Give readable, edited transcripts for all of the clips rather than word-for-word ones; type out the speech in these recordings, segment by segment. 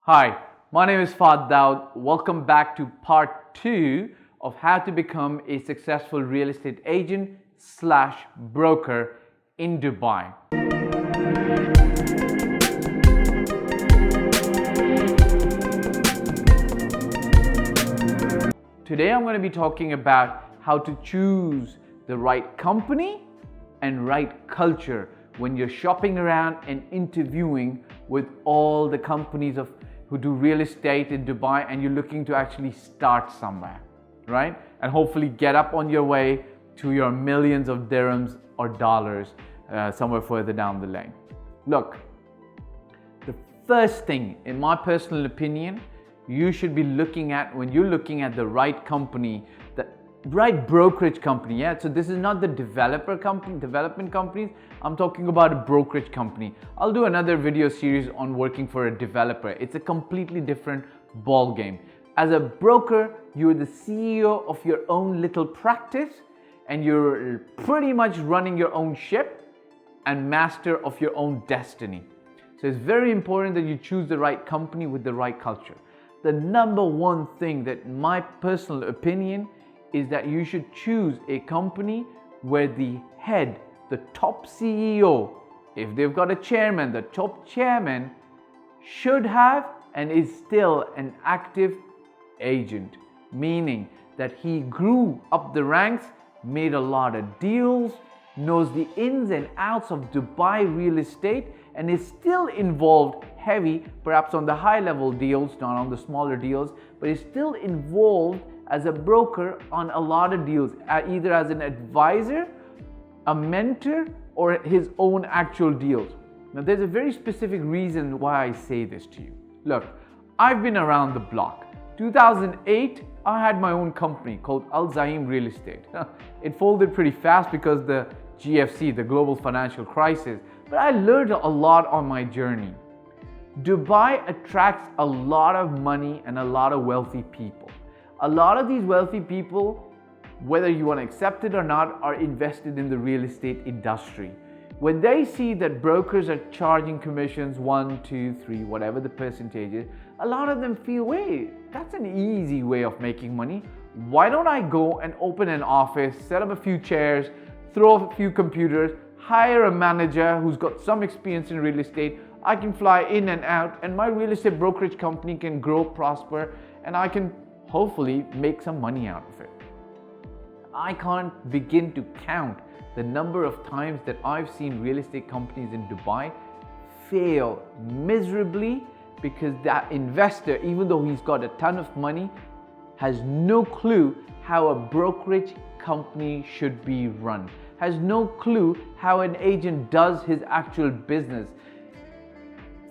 Hi, my name is Fahd Dawood. Welcome back to part 2 of how to become a successful real estate agent / broker in Dubai. Today I'm going to be talking about how to choose the right company and right culture when you're shopping around and interviewing with all the companies who do real estate in Dubai, and you're looking to actually start somewhere, right? And hopefully get up on your way to your millions of dirhams or dollars somewhere further down the lane. Look, the first thing, in my personal opinion, you should be looking at when you're looking at the right company, the right brokerage company. Yeah, so this is not the development companies. I'm talking about a brokerage company. I'll do another video series on working for a developer. It's a completely different ball game. As a broker, you're the CEO of your own little practice, and you're pretty much running your own ship and master of your own destiny. So it's very important that you choose the right company with the right culture. The number one thing that, in my personal opinion, is that you should choose a company where the head, the top CEO, if they've got a chairman, the top chairman should have and is still an active agent, meaning that he grew up the ranks, made a lot of deals, knows the ins and outs of Dubai real estate, and is still involved heavy, perhaps on the high level deals, not on the smaller deals, but is still involved as a broker on a lot of deals, either as an advisor, a mentor, or his own actual deals. Now, there's a very specific reason why I say this to you. Look, I've been around the block. 2008, I had my own company called Al Zaim Real Estate. It folded pretty fast because the GFC, the global financial crisis, but I learned a lot on my journey. Dubai attracts a lot of money and a lot of wealthy people. A lot of these wealthy people, whether you want to accept it or not, are invested in the real estate industry. When they see that brokers are charging commissions 1, 2, 3, whatever the percentage is, a lot of them feel, wait, that's an easy way of making money. Why don't I go and open an office, set up a few chairs, throw a few computers, hire a manager who's got some experience in real estate. I can fly in and out, and my real estate brokerage company can grow, prosper, and I can hopefully make some money out of it. I can't begin to count the number of times that I've seen real estate companies in Dubai fail miserably because that investor, even though he's got a ton of money, has no clue how a brokerage company should be run, has no clue how an agent does his actual business.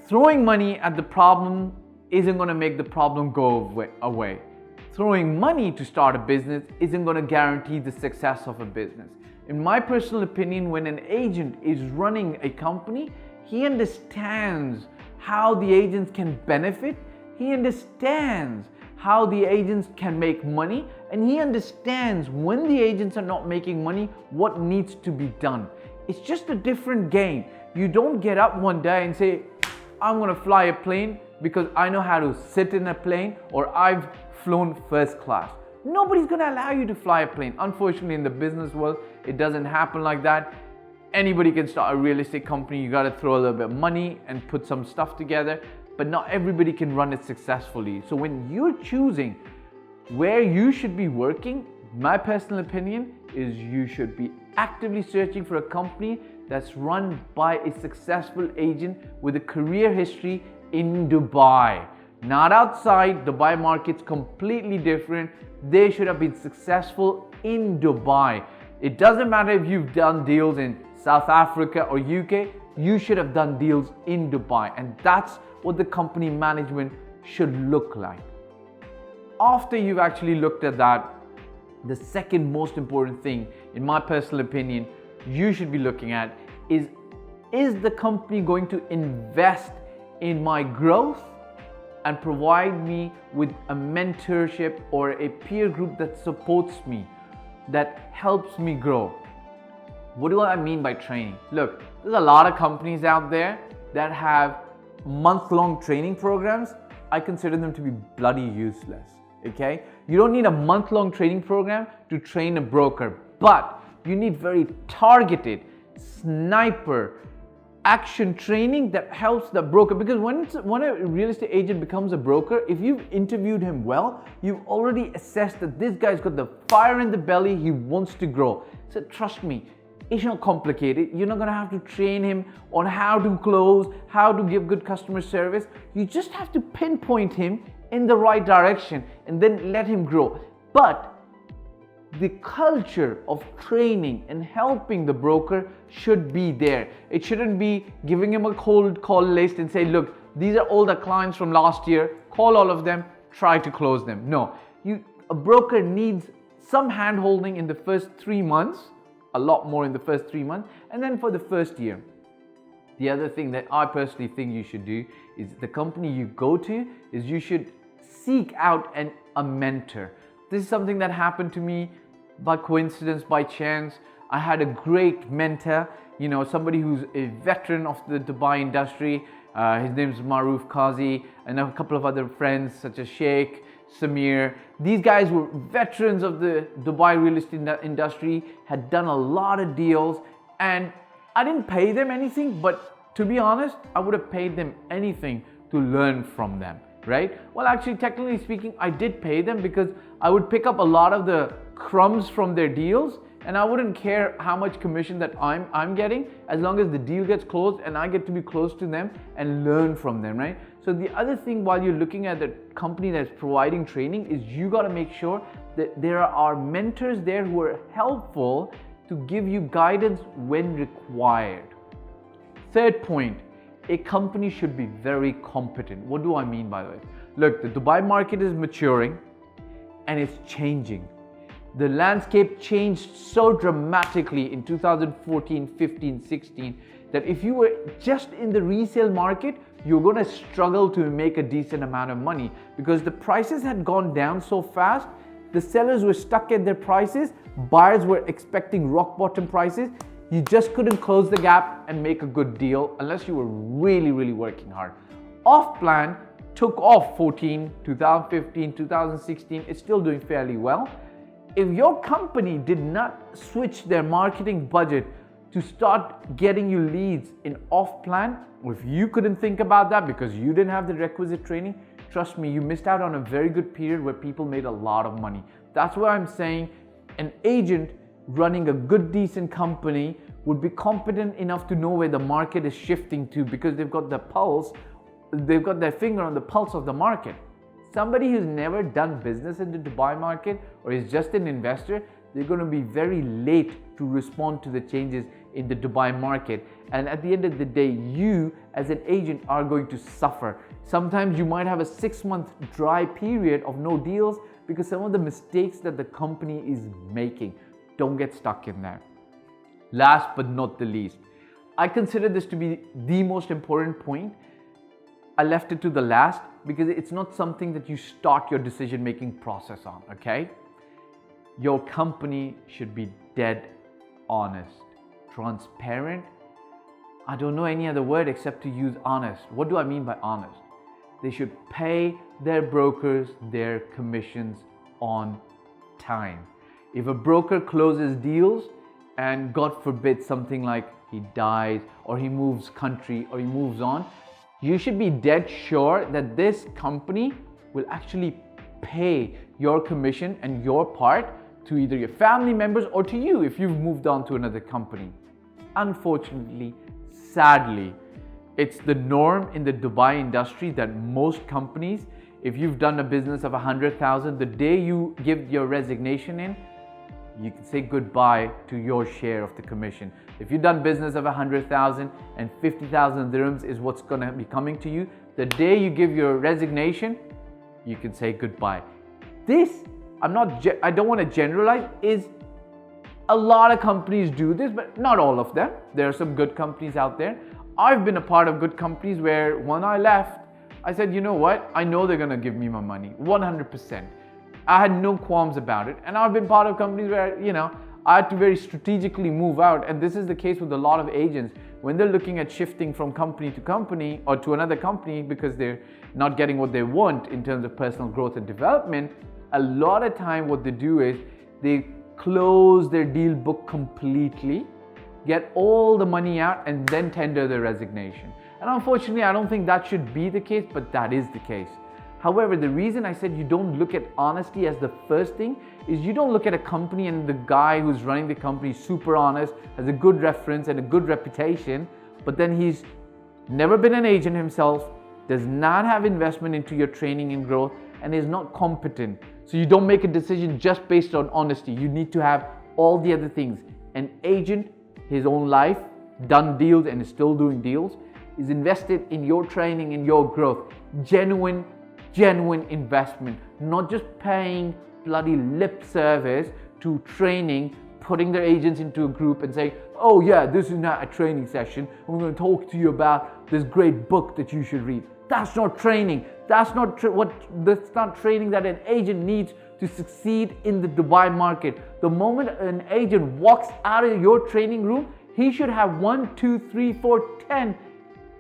Throwing money at the problem isn't going to make the problem go away. Throwing money to start a business isn't going to guarantee the success of a business. In my personal opinion, when an agent is running a company, he understands how the agents can benefit, he understands how the agents can make money, and he understands when the agents are not making money, what needs to be done. It's just a different game. You don't get up one day and say, I'm going to fly a plane because I know how to sit in a plane, or I've flown first class. Nobody's going to allow you to fly a plane. Unfortunately, in the business world, it doesn't happen like that. Anybody can start a real estate company. You got to throw a little bit of money and put some stuff together, but not everybody can run it successfully. So when you're choosing where you should be working, my personal opinion is you should be actively searching for a company that's run by a successful agent with a career history in Dubai. Not outside. Dubai market's completely different. They should have been successful in Dubai. It doesn't matter if you've done deals in South Africa or UK, you should have done deals in Dubai. And that's what the company management should look like. After you've actually looked at that, the second most important thing, in my personal opinion, you should be looking at is the company going to invest in my growth and provide me with a mentorship or a peer group that supports me, that helps me grow? What do I mean by training? Look, there's a lot of companies out there that have month-long training programs. I consider them to be bloody useless. Okay? You don't need a month-long training program to train a broker, but you need very targeted, sniper, action training that helps the broker. Because when a real estate agent becomes a broker, if you've interviewed him well, you've already assessed that this guy's got the fire in the belly, he wants to grow. So trust me, it's not complicated. You're not gonna have to train him on how to close, how to give good customer service. You just have to pinpoint him in the right direction and then let him grow. But the culture of training and helping the broker should be there. It shouldn't be giving him a cold call list and say, look, these are all the clients from last year, call all of them, try to close them. No, a broker needs some hand holding in the first 3 months, a lot more in the first 3 months, and then for the first year. The other thing that I personally think you should do is the company you go to is you should seek out a mentor. This is something that happened to me by coincidence, by chance. I had a great mentor, somebody who's a veteran of the Dubai industry. His name is Maruf Qazi, and a couple of other friends such as Sheikh, Samir. These guys were veterans of the Dubai real estate industry, had done a lot of deals, and I didn't pay them anything, but to be honest, I would have paid them anything to learn from them, right? Well, actually, technically speaking, I did pay them because I would pick up a lot of the crumbs from their deals, and I wouldn't care how much commission that I'm getting, as long as the deal gets closed and I get to be close to them and learn from them, right? So the other thing while you're looking at the company that's providing training is you got to make sure that there are mentors there who are helpful to give you guidance when required. Third point, a company should be very competent. What do I mean by that? Look, the Dubai market is maturing and it's changing. The landscape changed so dramatically in 2014, 15, 16 that if you were just in the resale market, you're going to struggle to make a decent amount of money because the prices had gone down so fast. The sellers were stuck at their prices. Buyers were expecting rock bottom prices. You just couldn't close the gap and make a good deal unless you were really, really working hard. Off plan took off 2015, 2016. It's still doing fairly well. If your company did not switch their marketing budget to start getting you leads in off plan, or if you couldn't think about that because you didn't have the requisite training, trust me, you missed out on a very good period where people made a lot of money. That's why I'm saying an agent running a good, decent company would be competent enough to know where the market is shifting to because they've got the pulse, they've got their finger on the pulse of the market. Somebody who's never done business in the Dubai market or is just an investor, they're going to be very late to respond to the changes in the Dubai market. And at the end of the day, you as an agent are going to suffer. Sometimes you might have a 6-month dry period of no deals because some of the mistakes that the company is making. Don't get stuck in that. Last but not the least, I consider this to be the most important point. I left it to the last because it's not something that you start your decision-making process on, okay? Your company should be dead honest, transparent. I don't know any other word except to use honest. What do I mean by honest? They should pay their brokers their commissions on time. If a broker closes deals and God forbid something like he dies or he moves country or he moves on, you should be dead sure that this company will actually pay your commission and your part to either your family members or to you if you've moved on to another company. Unfortunately, sadly, it's the norm in the Dubai industry that most companies, if you've done a business of 100,000, the day you give your resignation in, you can say goodbye to your share of the commission. If you've done business of 100,000 and 50,000 dirhams is what's going to be coming to you, the day you give your resignation, you can say goodbye. This, I don't want to generalize, is a lot of companies do this, but not all of them. There are some good companies out there. I've been a part of good companies where when I left, I said, you know what? I know they're going to give me my money, 100%. I had no qualms about it. And I've been part of companies where, I had to very strategically move out. And this is the case with a lot of agents. when they're looking at shifting from company to company or to another company because they're not getting what they want in terms of personal growth and development, a lot of time what they do is they close their deal book completely, get all the money out, and then tender their resignation. And unfortunately, I don't think that should be the case, but that is the case. However, the reason I said you don't look at honesty as the first thing is you don't look at a company and the guy who's running the company is super honest, has a good reference and a good reputation, but then he's never been an agent himself, does not have investment into your training and growth, and is not competent. So you don't make a decision just based on honesty. You need to have all the other things. An agent, his own life, done deals and is still doing deals, is invested in your training and your growth. Genuine investment, not just paying bloody lip service to training, putting their agents into a group and saying, oh yeah, this is not a training session, we're going to talk to you about this great book that you should read. That's not training. That's not training that an agent needs to succeed in the Dubai market. The moment an agent walks out of your training room, he should have 1, 2, 3, 4, 10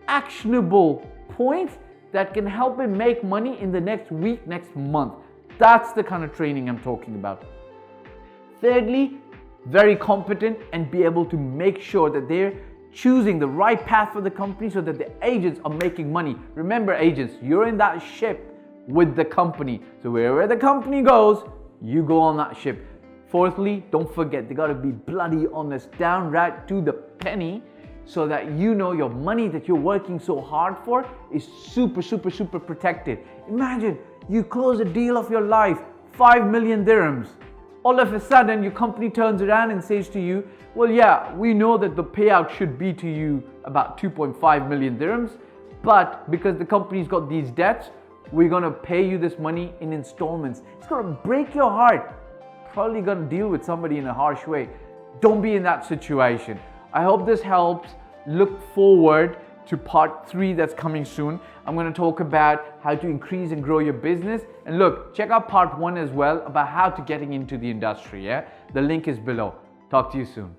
actionable points that can help him make money in the next week, next month. That's the kind of training I'm talking about. Thirdly, very competent and be able to make sure that they're choosing the right path for the company so that the agents are making money. Remember, agents, you're in that ship with the company. So wherever the company goes, you go on that ship. Fourthly, don't forget, they gotta be bloody honest, downright to the penny, so that you know your money that you're working so hard for is super protected. Imagine you close a deal of your life, 5 million dirhams. All of a sudden, your company turns around and says to you, well, yeah, we know that the payout should be to you about 2.5 million dirhams, but because the company's got these debts, we're gonna pay you this money in installments. It's gonna break your heart. Probably gonna deal with somebody in a harsh way. Don't be in that situation. I hope this helps. Look forward to part 3 that's coming soon. I'm going to talk about how to increase and grow your business. And look, check out part 1 as well about how to getting into the industry. Yeah, the link is below. Talk to you soon.